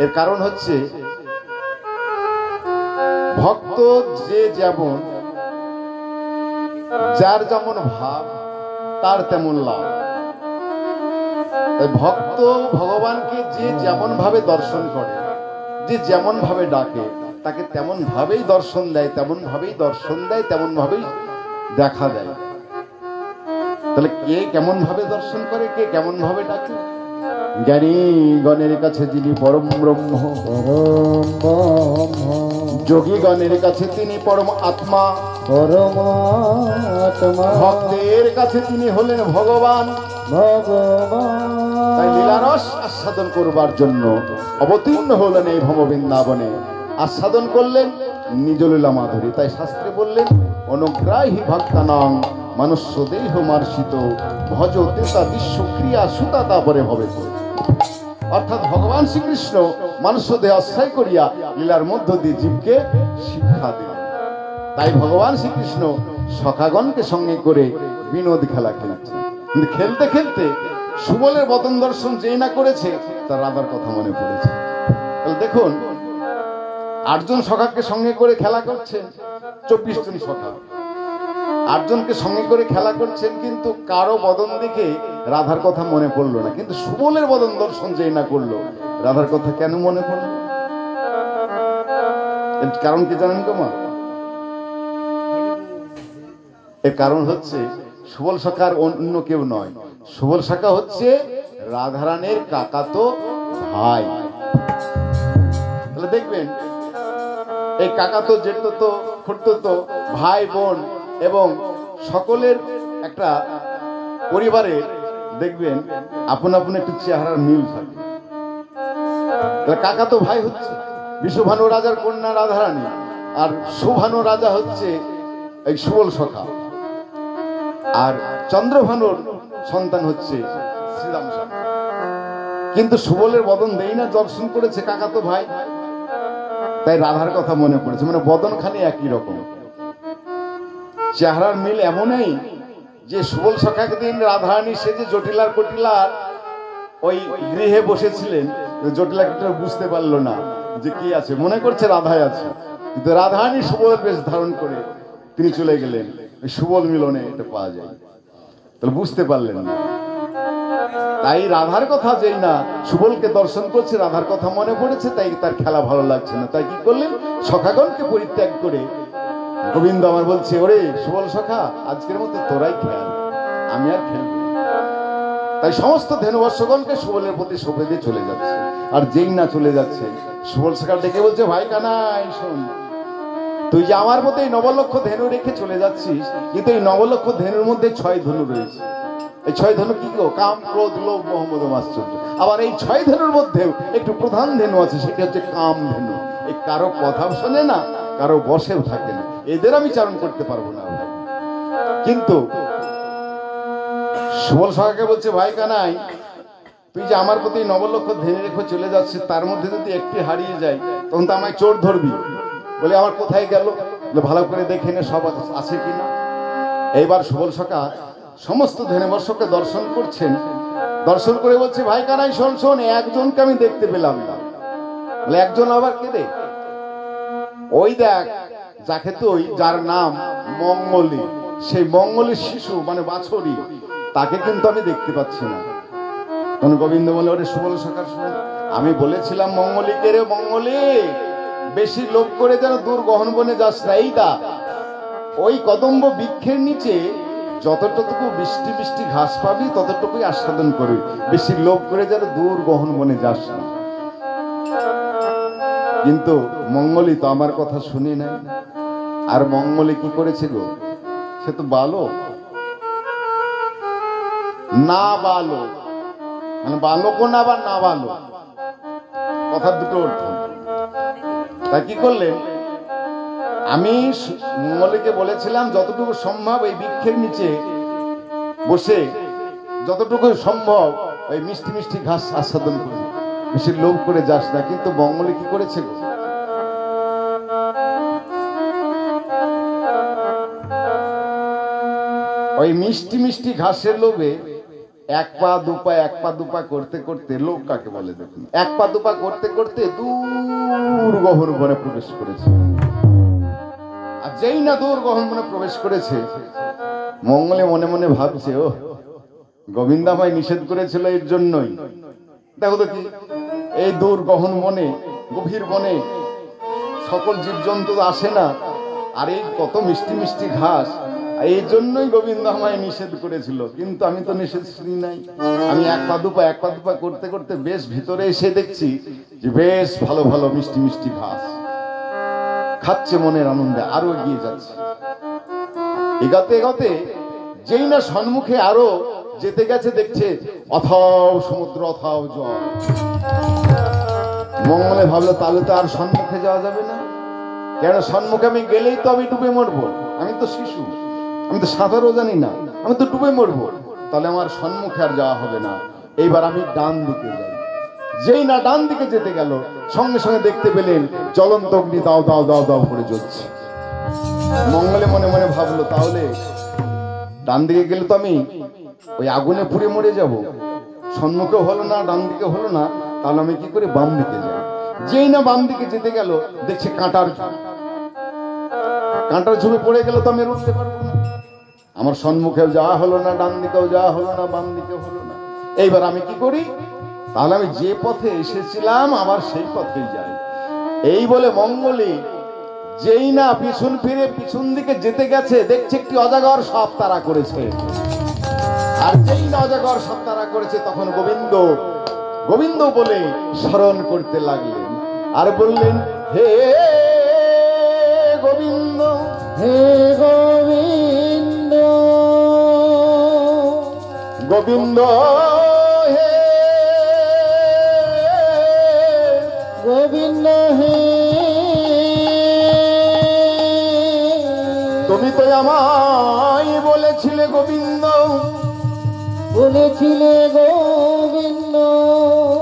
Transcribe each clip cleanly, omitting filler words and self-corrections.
এর কারণ হচ্ছে ভক্ত যে যেমন, যার যেমন ভাব তার তেমন লাভ। ভক্ত ভগবানকে যে যেমন ভাবে দর্শন করে, যে যেমন ভাবে ডাকে, তাকে তেমন ভাবেই দর্শন দেয়, তেমন ভাবেই দর্শন দেয়, তেমন ভাবেই দেখা দেয়। তাহলে কে কেমন ভাবে দর্শন করে, কে কেমন ভাবে ডাকে? জ্ঞানী গণের কাছে যিনি পরম ব্রহ্ম, যোগী গণের কাছে তিনি পরম আত্মা, ভক্তের কাছে তিনি হলেন ভগবান। তাই লীলারস আস্বাদন করবার জন্য অবতীর্ণ হলেন এই ভব বৃন্দাবনে, আস্বাদন করলেন নিজ লীলা মাধুরী। তাই শাস্ত্রে বললেন, অনুগ্রাহী ভক্তানাং মনুষ্য দেহ মার্ষিত ভজ তেতা বিশ্বক্রিয়া সুতা তাপরে ভবে। অর্থাৎ ভগবান শ্রীকৃষ্ণ মনুষ্য দেহ আশ্রয় করিয়া লীলার মধ্য দিয়ে জীবকে শিক্ষা দিলেন। তাই ভগবান শ্রীকৃষ্ণ সখাগণকে সঙ্গে করে বিনোদ খেলা খেলাচ্ছেন। কিন্তু খেলতে খেলতে সুবলের বদন দর্শন যেই না করেছে, তার রাধার কথা মনে পড়েছে। তাহলে দেখুন, 8 জন সখাকে সঙ্গে করে খেলা করছেন, 24 জন সখা 8 জনকে সঙ্গে করে খেলা করছেন, কিন্তু কারো বদন দেখে রাধার কথা মনে পড়লো না। কিন্তু সুবলের বদন দর্শন যেই না করলো, রাধার কথা কেন মনে পড়লো? এর কারণ কি জানেন তো মা? এর কারণ হচ্ছে সুবল সখার অন্য কেউ নয়, সুবল সখা হচ্ছে রাধারানীর কাকাতো ভাই। তাহলে দেখবেন এই কাকাতো, জেঠতো, খুড়তো ভাই বোন এবং সকলের একটা পরিবারে দেখবেন আপন আপন একটু চেহারার মিল থাকে। কাকাতো ভাই হচ্ছে বিশ্বভানু রাজার কন্যা রাধারানী, আর সুভানু রাজা হচ্ছে এই সুবল সখা, আর চন্দ্রভানুর সন্তান হচ্ছে শ্রীরাম সখা। কিন্তু সুবলের বদন দেই না দর্শন করেছে কাকাতো ভাই, তাই রাধার কথা মনে পড়েছে। মানে বদন খানি একই রকম, চেহারার মিল এমনই যে সুবল সখাকে দিন রাধারানী সেজে জটিলার কটিলার ওই গৃহে বসেছিলেন, জটিলা বুঝতে পারলো না যে কি আছে, মনে করছে রাধাই আছে, কিন্তু রাধারানী সুবলের বেশ ধারণ করে তিনি চলে গেলেন। সুবল মিলনে এটা পাওয়া যায়, তাহলে বুঝতে পারলেন না। তাই রাধার কথা যেই না সুবলকে দর্শন করছে, রাধার কথা মনে পড়েছে, তাই তার খেলা ভালো লাগছে না। তাই কি করলেন, সখাগণকে পরিত্যাগ করে গোবিন্দ আমার বলছে, ওরে সুবল সখা, আজকের মধ্যে তোরাই খেল, আমি আর খেলব। তাই সমস্ত ধেনুবর্ষগণকে সুবলের প্রতি সঁপে দিয়ে চলে যাচ্ছে। আর যেই না চলে যাচ্ছে, সুবল সখা ডেকে বলছে, ভাই কানাই শোন, তুই যে আমার মতো এই 9 লক্ষ ধেনু রেখে চলে যাচ্ছিস, কিন্তু এই 9 লক্ষ ধেনুর মধ্যে 6 ধনু রয়েছে। এই 6 ধনু কি গো? কাম, ক্রোধ, লোভ, মোহ, মদ, মাশ্চর্য। আবার এই 6 ধনুর মধ্যেও একটু প্রধান ধেনু আছে, সেটা হচ্ছে কাম ধেনু। এই কারো কথা শোনে না, কারো বসেও থাকে না, এদের আমি চারণ করতে পারবো না। কিন্তু সুবল সখাকে বলছে, ভাই কানাই, তুই যে আমার প্রতি 9 লক্ষ ধেনু রেখে চলে যাচ্ছিস, তার মধ্যে যদি একটি হারিয়ে যায়, তখন তো আমায় চোর ধরবি। বলে, আমার কোথায় গেল? ভালো করে দেখে নে সব আছে কিনা। এইবার সুবল সখা সমস্ত ধেনুবর্ষকে দর্শন করছেন, দর্শন করে বলছে, ভাই কানাই শোন শোন, একজনকে আমি দেখতে পেলাম না। বলে, একজন আবার কে রে? ওই দেখ, যাকে তুই, যার নাম মঙ্গলী, সেই মঙ্গলের শিশু মানে বাছুরি, তাকে কিন্তু আমি দেখতে পাচ্ছি না। তখন গোবিন্দ বলে, ওরে সুবল সখা শোন, আমি বলেছিলাম মঙ্গলীকে, রে মঙ্গলী, বেশি লোভ করে যেন দূর গহন বনে যাস না। এই দা ওই কদম্ব বৃক্ষের নিচে যতটুকু বৃষ্টি বৃষ্টি ঘাস পাবি, ততটুকুই আস্বাদন করবি, বেশি লোভ করে যেন দূর গহন বনে যাস না। কিন্তু মঙ্গলী তো আমার কথা শুনে নাই। আর মঙ্গলী কি করেছে গো? সে তো বালক, না বালক, মানে বালকও না বা না বালক, কথার দুটো অর্থ। তাই কি করলেন, আমি মঙ্গলীকে বলেছিলাম যতটুকু সম্ভব এই বৃক্ষের নিচে বসে যতটুকু সম্ভব ওই মিষ্টি মিষ্টি ঘাস আস্বাদন করবি, বেশি লোভ করে যাস না। কিন্তু মঙ্গলী কি করেছে, ওই মিষ্টি মিষ্টি ঘাসের লোভে এক পা দুপা করতে করতে, লোক কাকে বলে দেখুন, এক পা দুপা করতে করতে দূর গহন বনে প্রবেশ করেছে। আর যেই না দূর গহন বনে প্রবেশ করেছে, মঙ্গলে মনে মনে ভাবছে, ও গোবিন্দ আমায় নিষেধ করেছিল এর জন্যই। দেখো তো কি, এই দূর গহন বনে, গভীর বনে সকল জীবজন্তু আসে না, আর এই কত মিষ্টি মিষ্টি ঘাস, এই জন্যই গোবিন্দ আমায় নিষেধ করেছিল। কিন্তু আমি তো নিষেধ শুনি নাই। আমি এক পা দুপা করতে করতে বেশ ভিতরে এসে দেখছি যে বেশ ভালো ভালো মিষ্টি মিষ্টি ঘাস খাচ্ছে, মনের আনন্দে আরো এগিয়ে যাচ্ছে। এগাতে এগাতে যেই না সম্মুখে আরো যেতে গেছে, দেখছে অথাও সমুদ্র, অথাও জল। মঙ্গলে ভাবলো তাহলে তো আর সম্মুখে যাওয়া যাবে না, কেন সম্মুখে আমি গেলেই তো আমি ডুবে মরবো। আমি তো শিশু, আমি তো সাঁতারও জানি না, আমি তো ডুবে মরবো, তাহলে আমার সম্মুখে আর যাওয়া হবে না। এইবার আমি ডান দিকে যাই। যেই না ডান দিকে যেতে গেল, সঙ্গে সঙ্গে দেখতে পেলেন জ্বলন্ত অগ্নি দাও দাও দাও দাও করে জ্বলছে। মঙ্গলে মনে মনে ভাবলো তাহলে ডান দিকে গেলে তো আমি ওই আগুনে পুড়ে মরে যাব। সম্মুখে হলো না, ডান দিকে হলো না, তাহলে আমি কি করে বাম দিকে যাই। যেই না বাম দিকে যেতে গেল, দেখছে কাঁটার ঝুপে পড়ে গেল, তো আমি উঠতে পারবো না। আমার সম্মুখেও যাওয়া হলো না, ডান দিকেও যাওয়া হলো না, বাম দিকেও হলো না। এইবার আমি কি করি, তাহলে আমি যে পথে এসেছিলাম আবার সেই পথেই যাই। এই বলে মঙ্গলে যেই না পিছন ফিরে পিছন দিকে যেতে গেছে, দেখছে একটি অজাগর সাপ তাড়া করেছে। আর যেই না অজাগর সাপ তাড়া করেছে, তখন গোবিন্দ গোবিন্দ বলে স্মরণ করতে লাগলেন আর বললেন, হে গোবিন্দ, হে গোবিন্দ, গোবিন্দ হে গোবিন্দ হে, তুমি তো আমায় বলেছিলে গোবিন্দ, বলেছিলে গোবিন্দ,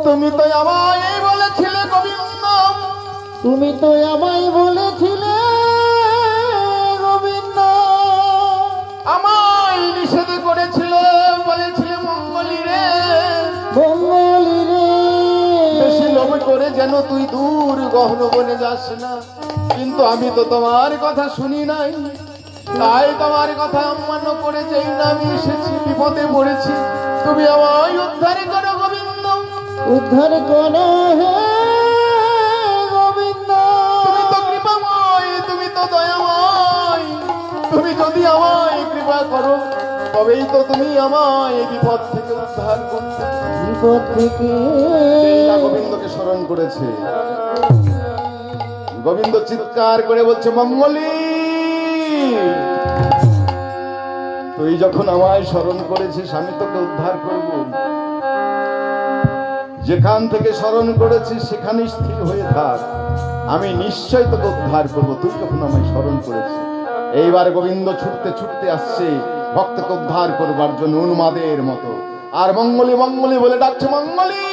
তুমি তো আমায় বলেছিলে গোবিন্দ, তুমি তো আমায় বলেছিলে গোবিন্দ, আমায় নিষেধ করেছিলে, বলেছিলে মঙ্গলি রে, মঙ্গলি রে, বেশি লোভ করে যেন তুই দূর গহন বনে যাস না। কিন্তু আমি তো তোমার কথা শুনি নাই, তাই তোমার কথা অমান্য করে যেই না আমি এসেছি, বিপদে পড়েছি, তুমি আমায় উদ্ধার করো গোবিন্দ, উদ্ধার করো হে গোবিন্দ। তুমি তো কৃপাময়, তুমি তো দয়াময়, তুমি যদি আমায় কৃপা করো, তবেই তো তুমি আমায় এই বিপদ থেকে উদ্ধার করতে। বিপদ থেকে গোবিন্দকে স্মরণ করেছে। গোবিন্দ চিৎকার করে বলছে, মঙ্গলি, তুই যখন আমায় স্মরণ করেছিস, আমি তোকে উদ্ধার করব। যেখান থেকে স্মরণ করেছিস সেখানে স্থির হয়ে থাক, আমি নিশ্চয় তোকে উদ্ধার করব, তুই যখন আমায় স্মরণ করেছিস। এইবার গোবিন্দ ছুটতে ছুটতে আসছে ভক্তকে উদ্ধার করবার জন্য উন্মাদের মতো। আর মঙ্গলি মঙ্গলি বলে ডাকছে, মঙ্গলি,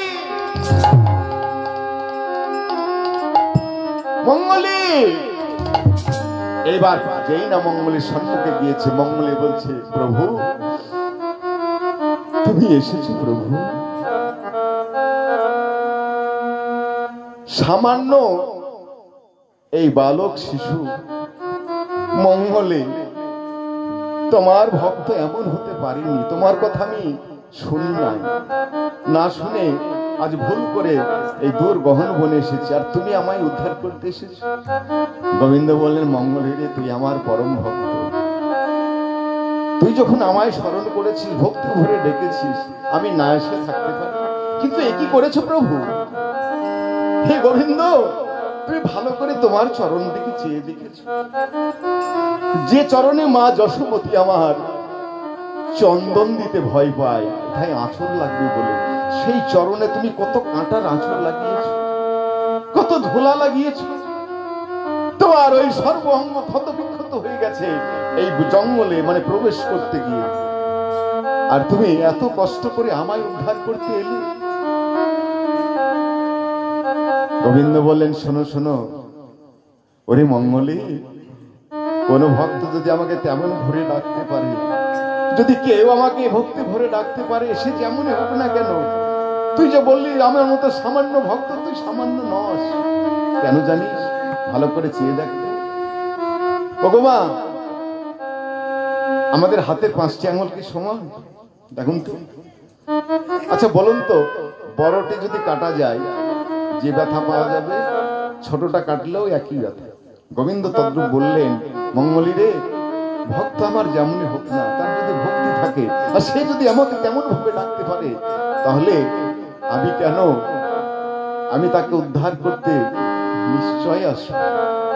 মঙ্গলি। এইবার যেই না মঙ্গলের সম্মুখে গিয়েছে, মঙ্গলি বলছে, প্রভু তুমি এসেছো প্রভু। সামান্য এই বালক শিশু মঙ্গলে তোমার ভক্ত এমন হতে পারিনি, তোমার কথা আমি শুনি নাই, না শুনে আজ ভুল করে এই দূর গহন বনে এসেছি, আর তুমি আমায় উদ্ধার করতে এসেছো। গোবিন্দ বললেন, মঙ্গলে রে, তুই আমার পরম ভক্ত, তুই যখন আমায় স্মরণ করেছিস, ভক্তি ভরে ডেকেছিস, আমি না এসে থাকতে পারি, কিন্তু এ কি করেছো প্রভু? হে গোবিন্দ, তুমি ভালো করে তোমার চরণ দিকে চেয়ে দেখেছ, যে চরণে মা যশোমতী আমার চন্দন দিতে ভয় পায়, তাই আঁচড় লাগবে বলে, সেই চরণে তুমি কত কাঁটার আঁচড় লাগিয়েছ, কত ধোলা লাগিয়েছ, তোমার ওই সর্বঅঙ্গ ক্ষত বিক্ষত হয়ে গেছে এই জঙ্গলে, মানে প্রবেশ করতে গিয়ে, আর তুমি এত কষ্ট করে আমায় উদ্ধার করতে এলে। গোবিন্দ বললেন, শোনো শোনো, ওরে মঙ্গলি, কোন ভক্ত যদি আমাকে তেমন ভরে ডাকতে পারে, যদি কেউ আমাকে ভক্তি ভরে ডাকতে পারে, সে যেমনই হোক না কেন, তুই যে বললি আমার মতো সামান্য ভক্ত, তুই সামান্য নস। কেন জানিস? ভালো করে চেয়ে দেখ। ভগবান, আমাদের হাতের 5টি আঙুল কি সমান? দেখুন তো। আচ্ছা বলুন তো, বড়টি যদি কাটা যায় যে ব্যথা পাওয়া যাবে, ছোটটা কাটলেও একই ব্যথা। গোবিন্দ তদ্রূপ বললেন, মঙ্গলী রে, ভক্ত আমার যেমনই হোক না, তার যদি ভক্তি থাকে আর সে যদি আমাকে তেমন ভাবে ডাকতে পারে, তাহলে আমি কেন, আমি তাকে উদ্ধার করতে নিশ্চয় আসবো।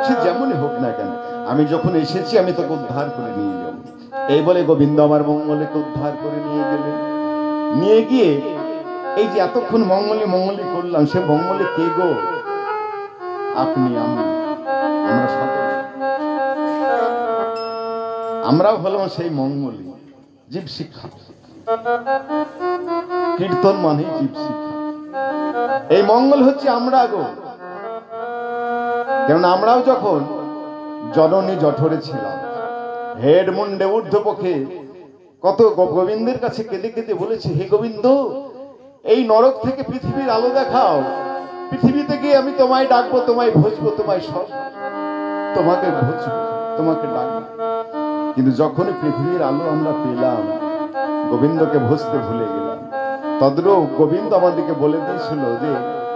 সে যেমনই হোক না কেন, আমি যখন এসেছি আমি তোকে উদ্ধার করে নিয়ে যাব। এই বলে গোবিন্দ আমার মঙ্গলীকে উদ্ধার করে নিয়ে গেলেন। নিয়ে গিয়ে এই যে এতক্ষণ মঙ্গলী মঙ্গলী করলাম, সে মঙ্গলী কে গো? আপনি, আমি, আমরা সকলে, আমরাও হলাম সেই মঙ্গলী। জীব শিক্ষা, কীর্তন মানে জীব শিক্ষা। এই মঙ্গল হচ্ছে আমরা গো। কারণ আমরাও যখন জননী জঠরে ছিলাম, হেড মুন্ডে ঊর্ধ্বপক্ষে, কত গোবিন্দের কাছে কেঁদে কেঁদে বলেছে, হে গোবিন্দ, এই নরক থেকে পৃথিবীর আলো দেখাও। পৃথিবীতে গিয়ে আমি তোমায় ডাকবো, তোমায় ভজবো, তোমায় সব, তোমাকে ভজবো, তোমাকে ডাকবো। কিন্তু যখনই পৃথিবীর আলো আমরা পেলাম, গোবিন্দকে ভজতে ভুলে গেলাম। তদ্রূপ গোবিন্দ আমাদেরকে বলে দিয়েছিল যে,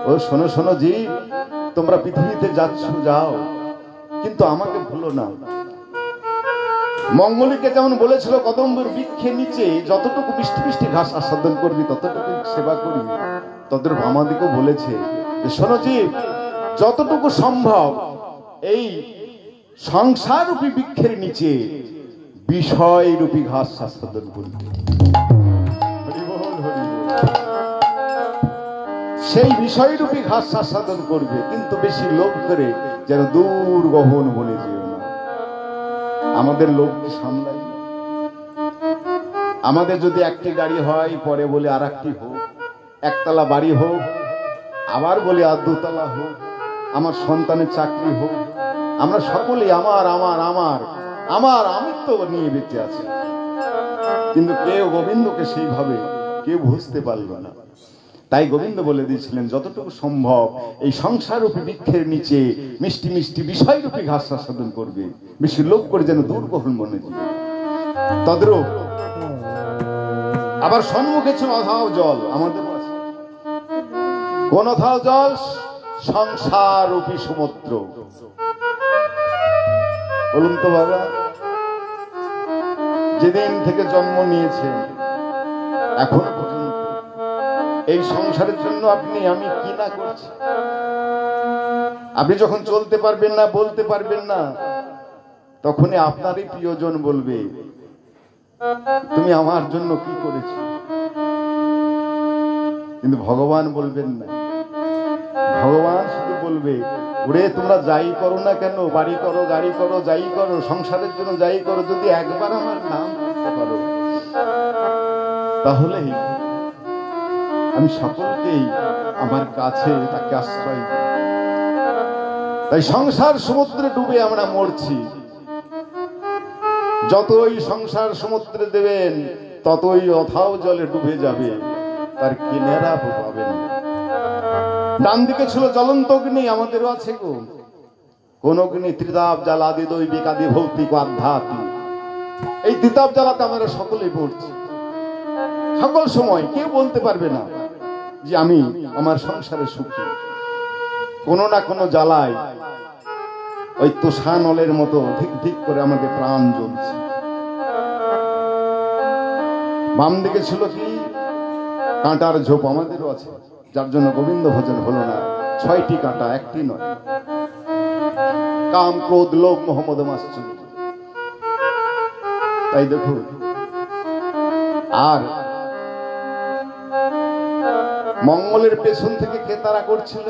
ও শোনো শোনো জি, তোমরা পৃথিবীতে যাচ্ছ যাও, কিন্তু আমাকে ভুলো না। মঙ্গলীকে যেমন বলেছিল, কদম্বের বৃক্ষের নিচে যতটুকু মিষ্টি মিষ্টি ঘাস আস্বাদন করবি, ততটুকু সেবা করবি। তদ্রূপ আমাদেরকেও বলেছে যে, শোনো জি, যতটুকু সম্ভব এই সংসার রূপী বৃক্ষের নিচে বিষয় রূপী ঘাস আস্বাদন করবে। সেই বিষয় রূপী ঘাস আস্বাদন করবে, কিন্তু বেশি লোভ করে যেন দূর গহন বনে যেও না। আমাদের লোভ সামলাই। আমাদের যদি একটি গাড়ি হয়, পরে বলে আর একটি হোক, একতলা বাড়ি হোক, আবার বলে আর দোতলা হোক, আমার সন্তানের চাকরি হোক, আমরা সকলেই আমার আমার আমার আমার আমিত্ব নিয়ে বেঁচে আছি। কিন্তু কেউ গোবিন্দকে সেইভাবে কেউ বুঝতে পারল না। তাই গোবিন্দ বলে দিয়েছিলেন, যতটুকু সম্ভব এই সংসাররূপী বৃক্ষের নিচে মিষ্টি মিষ্টি বিষয়রূপী ঘাস আস্বাদন করবে, বেশি লোভ করে যেন দুর্গহন মনে জীবে। তদ্রূপ আবার সম্মুখে ছিল অথাও জল। আমাদের আছে কোন অথাও জল? সংসাররূপী সমুদ্র। বলুন তো বাবা, যেদিন থেকে জন্ম নিয়েছেন এখন পর্যন্ত এই সংসারের জন্য আপনি আমি কি না করছি? আপনি যখন চলতে পারবেন না, বলতে পারবেন না, তখনই আপনারই প্রিয়জন বলবে, তুমি আমার জন্য কি করেছো? কিন্তু ভগবান বলবেন না। ভগবান শুধু বলবে, ওরে তোমরা যাই করো না কেন, বাড়ি করো, গাড়ি করো, যাই করো, সংসারের জন্য যাই করো, যদি একবার আমার নাম করতে পারো, তাহলে আমি সকলকেই আমার কাছে তাকে আশ্রয় দিই। তাই সংসার সমুদ্রে ডুবে আমরা মরছি। যতই সংসার সমুদ্রে দেবেন, ততই অথাও জলে ডুবে যাবে, তার কিনারা পাবেন। ডান দিকে ছিল জ্বলন্ত অগ্নি, আমাদেরও আছে গো। কোন অগ্নি? ত্রিতাপ জ্বালাদি দৈবিক আদি ভৌতিক আধ্যাত্মিক। এই ত্রিতাপ জ্বালাতে আমরা সকলেই পড়ছি। সকল সময় কেউ বলতে পারবে না যে আমি আমার সংসারে সুখী। কোন না কোন জ্বালায় ওই তুষানলের মতো ধিক ধিক করে আমাদের প্রাণ জ্বলছে। বাম দিকে ছিল কি? কাঁটার ঝোপ, আমাদেরও আছে, যার জন্য গোবিন্দ ভজন হলো না। 6টি কাঁটা, একটি নয়। কাম, ক্রোধ, লোভ, মোহ, মদ, মাৎসর্য। তাই দেখুন, আর মঙ্গলের পেছন থেকে কে তারা করছিল?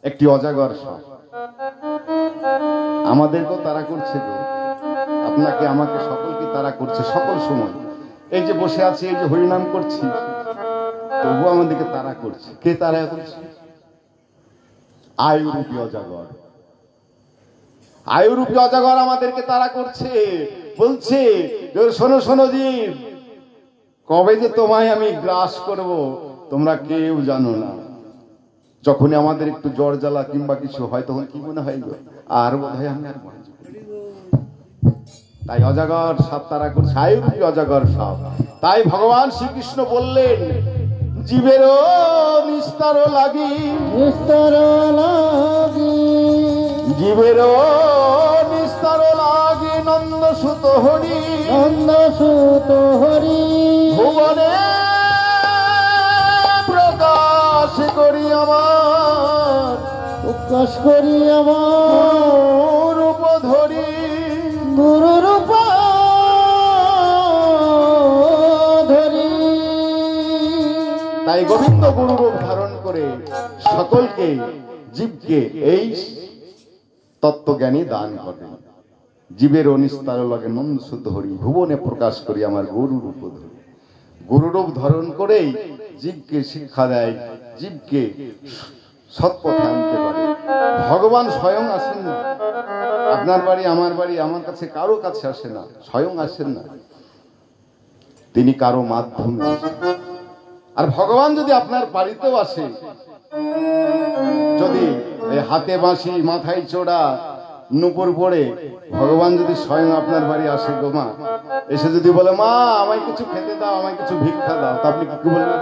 একটি অজাগর সাপ। আমাদেরকেও তারা করছে তো, আপনাকে আমাকে সকলকে তারা করছে সকল সময়। এই যে বসে আছি, এই যে হরিনাম করছি, তবু আমাদেরকে তারা করছে। কে তারা করছে? আয়ুরূপী অজাগর। আয়ুরূপী অজাগর আমাদেরকে তারা করছে। বলছে শোনো শোনো জীব, কবে যে তোমায় আমি গ্রাস করব তোমরা কেউ জানো না। যখনই আমাদের একটু জ্বর জ্বালা কিংবা কিছু হয় তখন কি মনে হয় গো, আর বোধ হয় আমি আর বাঁচব না। তাই অজাগর সাপ তারা করছে, আয়ুর্বী অজাগর সাপ। তাই ভগবান শ্রীকৃষ্ণ বললেন জীবেরও নিস্তার লাগি, নিস্তার লাগি, জীবেরও নিস্তার লাগি, নন্দ সুত হরি, নন্দ সুত হরি, ভুবনে প্রকাশ করি আমার, প্রকাশ করি আমার রূপ ধরি, গুরু রূপ ধরি। তাই গোবিন্দ গুরু রূপ ধারণ করে সকলকে জীবকে এই তত্ত্বজ্ঞানী দান করেন। জীবের অনিস্তার লগে নন্দ শুদ্ধ হরি, ভুবনে প্রকাশ করি আমার গুরু রূপ ধরি। গুরু রূপ ধারণ করেই জীবকে শিক্ষা দেয়, জীবকে সৎপথে আনতে পারে। ভগবান স্বয়ং আসেন না, আপনার বাড়ি আমার বাড়ি আমার কাছে কারো কাছে আসে না, স্বয়ং আসেন না, তিনি কারো মাধ্যমে আসেন। আর ভগবান যদি আপনার বাড়িতেও আসে, যদি হাতে বাঁশি মাথায় চোড়া নুপুর পড়ে ভগবান যদি স্বয়ং আপনার বাড়ি আসে গো মা, এসে যদি বলে মা আমায় কিছু খেতে দাও, আমায় কিছু ভিক্ষা দাও, তা আপনি কি বলবেন?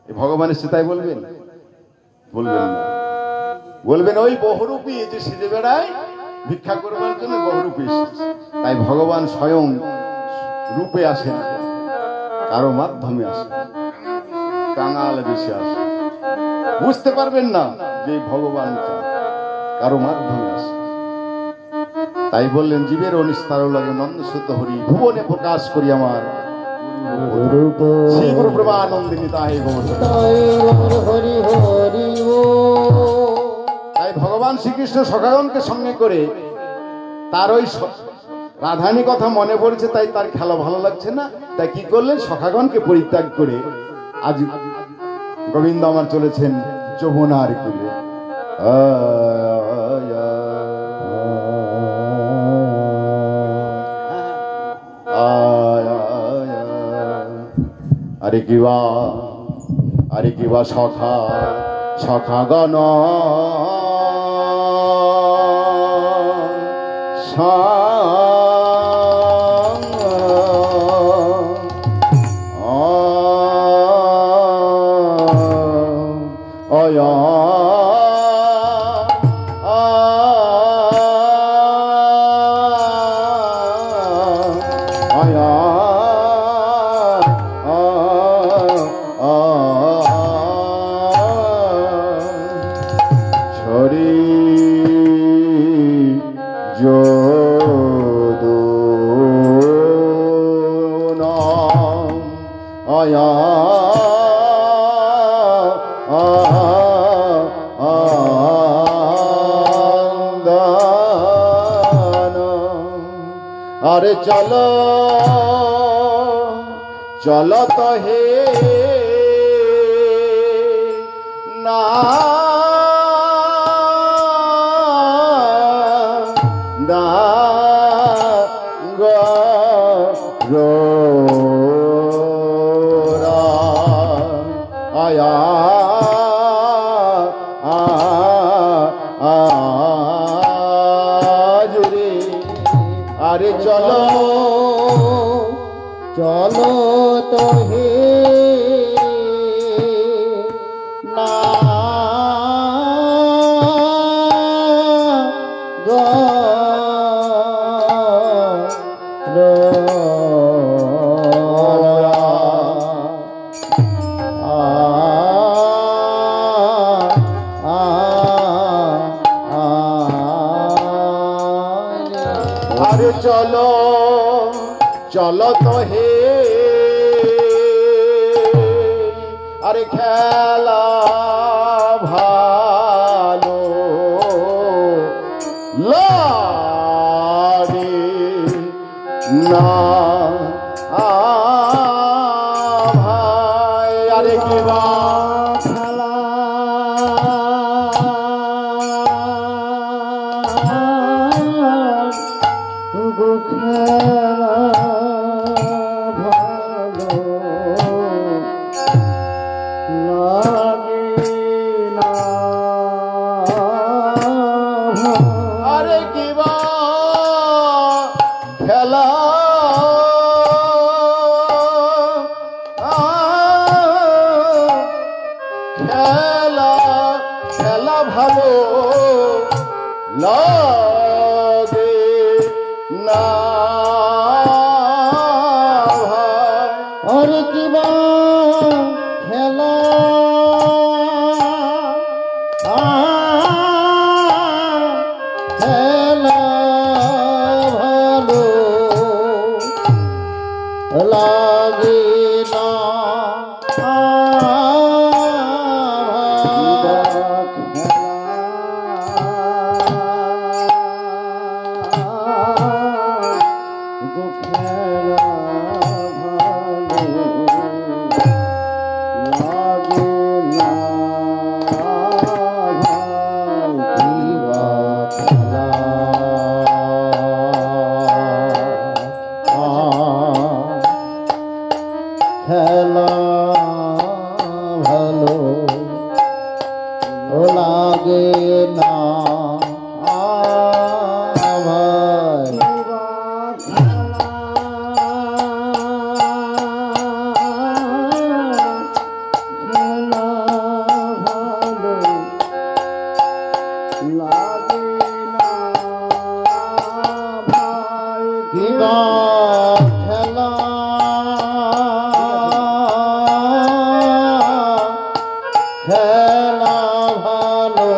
ভগবান এসে তাই বলবেন? বলবেন না, বলবেন ওই বহুরূপী যে সেজে বেড়ায় ভিক্ষা করবার জন্য বহুরূপী এসেছে। তাই ভগবান স্বয়ং রূপে আসে না, কারো মাধ্যমে আসে, কাঙাল বেশি আসে, বুঝতে পারবেন না যে ভগবান কারো মাধ্যমে আসে। তাই বললেন জীবের অনিস্তার লাগে নন্দ শুদ্ধ হরি, ভুবনে প্রকাশ করি আমার শ্রী গুরু প্রভানন্দিনী তাই গৌর হরি হরি। তাই ভগবান শ্রীকৃষ্ণ সখাগণকে সঙ্গে করে তার ওই রাধানী কথা মনে পড়েছে, তাই তার খেলা ভালো লাগছে না, তাই কি করলেন সখাগণকে পরিত্যাগ করে আজ গোবিন্দ আমার চলেছেন যমুনার কূলে। আরে কিবা সখা সখাগণ আরে চলো চলো তো হে না দা গো রা আয়া জুরে আরে চলো চলো তো হে না গো আরে চলো চলো তো হে আরে খেলা ভালো লাগে না ভাই আরে কি বা খেলা গো খেলা খেলা খেলা ভালো লাগে না ভাই। ওরে কিবা খেলা খেলা ভালো লাগে না খেলা ভালো লাগে না ভাই। খেলা ভালো লাগে না ভাই। কিবা খেলা খেলা ভালো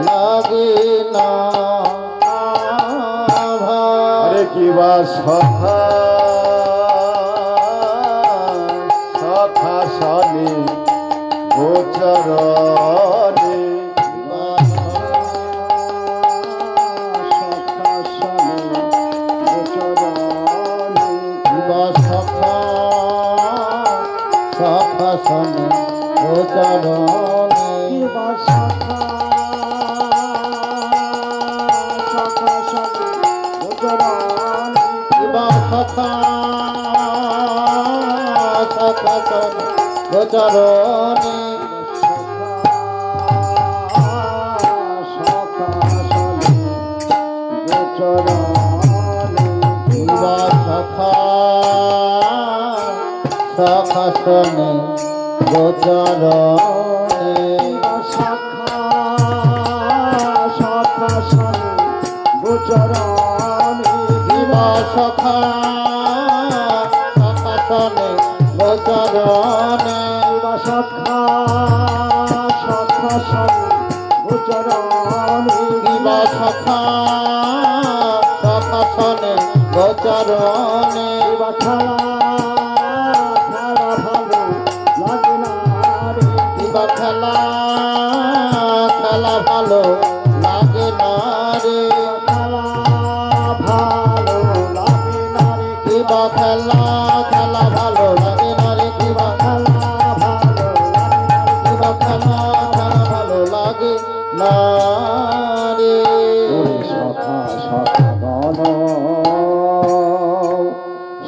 লাগে না ভাই। আরে কিবা সখা সখা শনি গোচরণে শাসনে গোচরণে শাখা গোচরণে শাসনে গোচরণে শাখা শাসনে গোচরণে শাখা শাসনে গোচরণে শাখা শাসনে গোচরণে শাখা শাসনে গোচরণে খেলা খেলা ভালো লাগে না রে খেলা ভালো লাগে না রে কিবা খেলা খেলা ভালো লাগে না রে কিবা খেলা ভালো কিবা খেলা খেলা ভালো লাগে না রে সখা সখা গণ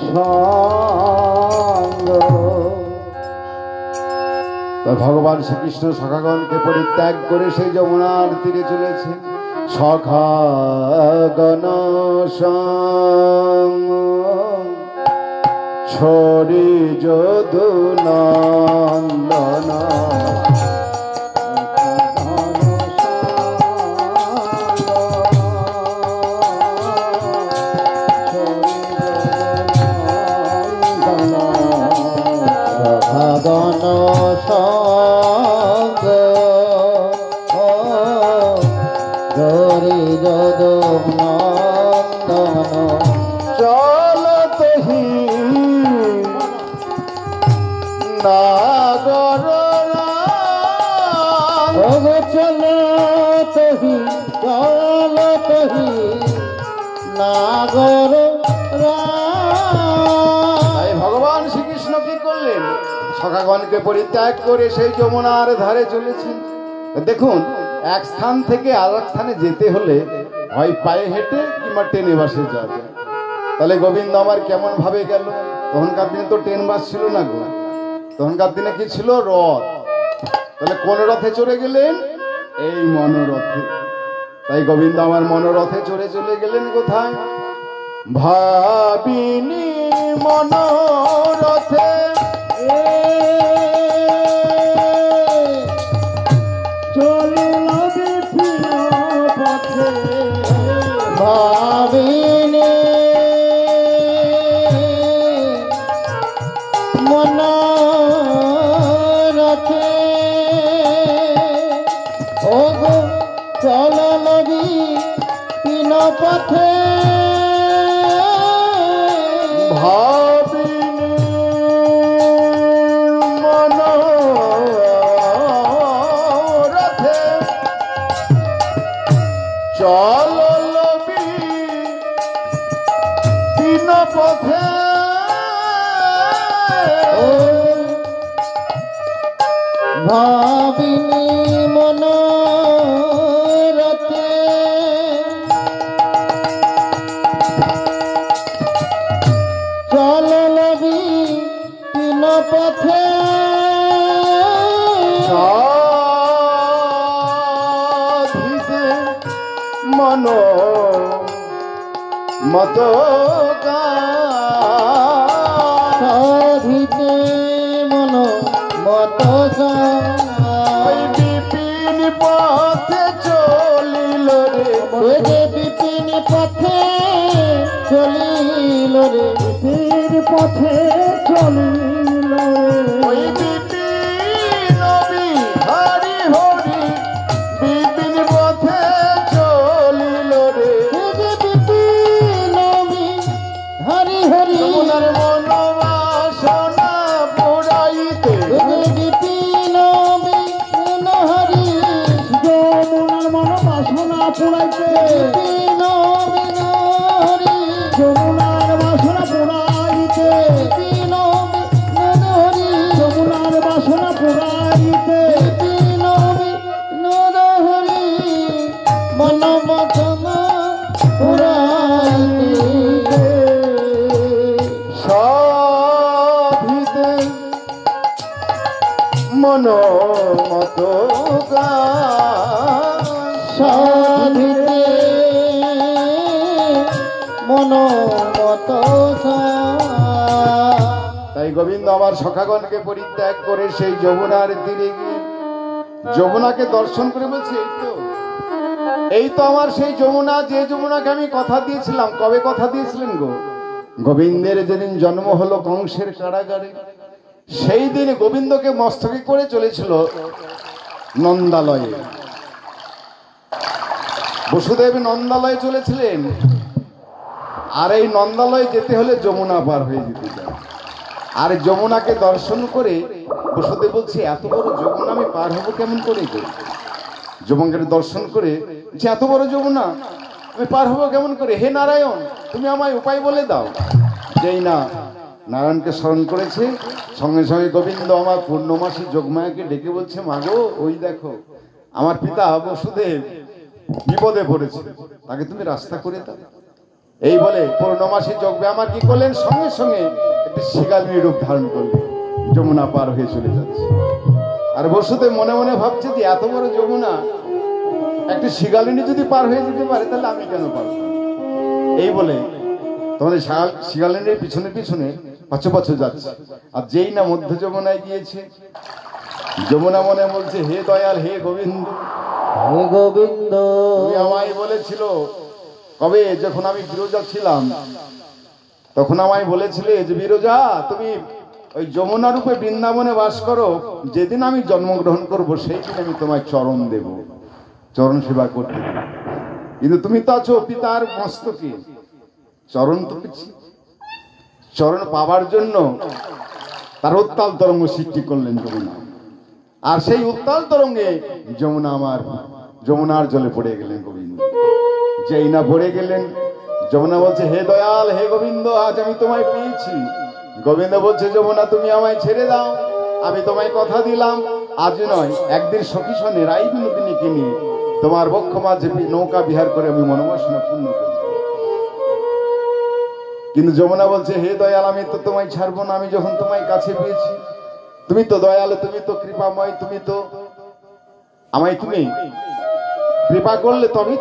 সঙ্গ। ভগবান শ্রীকৃষ্ণ সখাগণকে পরিত্যাগ করে সেই যমুনার তীরে চলেছে। সখাগণ ছড়ি যদু নন্দন সখাগণ সঙ্গ গরি যদু নন্দন চলতহি নাগর চলতহি চলতহি নাগর তাই ভগবান শ্রীকৃষ্ণ কি করলেন? সখাগণকে পরিত্যাগ করে সেই যমুনার ধারে চলেছেন। দেখুন, এক স্থান থেকে আর এক স্থানে যেতে হলে হয় পায়ে হেঁটে কিংবা ট্রেনে বাসে যাওয়া যায়। তাহলে গোবিন্দ আমার কেমন ভাবে গেল? তখনকার দিনে তো ট্রেন বাস ছিল না গো, তখনকার দিনে কি ছিল? রথ। তাহলে কোন রথে চড়ে গেলেন? এই মনোরথে। তাই গোবিন্দ আমার মনোরথে চড়ে চলে গেলেন কোথায়? ভাবিনি মনোরথে পথে ভাবিনি মনোরথে চলবি তিন পথে ভাবিনি মনোরথে চলবি তিন পথে সাধিতে মন মত সাধিতে মন মত বিপিন পথে চলিল রে যে বিপিন পথে চলিল রে বিপিন পথে চলিল ওই বিপিন বিহারি হরি বিপিন পথে চলিল রে যে বিপিন হরি হরি যমুনার মনোবাসনা পুরাইতে বিপিন বিপিন হরি যমুনার মন বাসনা পুরাইতে বিপিন বিপিন হরি যমুনার বাসনা পুরাইতে বিপিন বিপিন হরি যমুনার বাসনা পুরাইতে বিপিন বিপিন হরি মন বাসনা পুরাইতে সাধিতে মন মত সাধিতে মন মত তাই গোবিন্দ আমার সখাগণকে পরিত্যাগ করে সেই যমুনার তীরে গিয়ে যমুনাকে দর্শন করে বলছে এই তো আমার সেই যমুনা, যে যমুনাকে আমি কথা দিয়েছিলাম। কবে কথা দিয়েছিলেন গো? গোবিন্দের যেদিন জন্ম হলো কংসের কারাগারে, সেই দিন গোবিন্দকে মস্তকে করে চলেছিল নন্দালয়ে। বসুদেব নন্দালয়ে চলেছিলেন, আর এই নন্দালয়ে যেতে হলে যমুনা পার হয়ে যেতে যায়। আর যমুনাকে দর্শন করে বসুদেব বলছে এত বড় যমুনা আমি পার হবো কেমন করে? যমুনাকে দর্শন করে যে এত বড় যমুনা আমি পার হবো কেমন করে? হে নারায়ণ, তুমি আমায় উপায় বলে দাও। যেই না নারায়ণকে স্মরণ করেছে, সঙ্গে সঙ্গে গোবিন্দ আমার পূর্ণমাসী যোগমায়াকে ডেকে বলছে, মাগো ওই দেখো আমার পিতা বসুদেব বিপদে পড়েছে, তাকে তুমি রাস্তা করে দাও। এই বলে পূর্ণমাসী যোগমায়া আমার কি করলেন? সঙ্গে সঙ্গে একটি শিগালিনী রূপ ধারণ করলেন, যমুনা পার হয়ে চলে যাচ্ছে। আর বসুদেব মনে মনে ভাবছে যে এত বড় যমুনা একটি শিগালিনী যদি পার হয়ে যেতে পারে তাহলে আমি কেন পারব? এই বলে তোমাদের শিগালিনীর পিছনে পিছনে পাছু পাছু যাচ্ছে। আর যেই না মধ্য যমুনায় গিয়েছে, যমুনা মনে বলছে, হে দয়াল, হে গোবিন্দ, হে গোবিন্দ, তুমি আমায় বলেছিল কবে, যখন আমি বিরজা ছিলাম তখন আমায় বলেছিলে যে বিরজা তুমি ওই যমুনা রূপে বৃন্দাবনে বাস করো, যেদিন আমি জন্মগ্রহণ করব সেই দিন আমি তোমায় চরণ দেব, চরণ সেবা করতে দেব। কিন্তু তুমি তো আছো পিতার মস্তকে, চরণ তো পেয়েছি, চরণ পাবার জন্য তার উত্তাল তরঙ্গ সৃষ্টি করলেন যমুনা। আর সেই উত্তাল তরঙ্গে যমুনা আমার যমুনার জলে পড়ে গেলেন গোবিন্দ। যেই না পড়ে গেলেন, যমুনা বলছে, হে দয়াল, হে গোবিন্দ, আজ আমি তোমায় পেয়েছি। গোবিন্দ বলছে, যমুনা তুমি আমায় ছেড়ে দাও, আমি তোমায় কথা দিলাম আজ নয় একদিন সখী সনে রাই বিনোদিনীকে নিয়ে তোমার বক্ষ মাঝে নৌকা বিহার করে আমি মনোবাসনা পূর্ণ করব। কিন্তু যমুনা বলছে, হে দয়াল, আমি তো তোমায় ছাড়বো না, আমি যখন তোমায় কাছে পেয়েছি, তুমি তো দয়াল, তুমি তো কৃপাময়, তুমি তো আমায় তুমি কৃপা করলে তবেই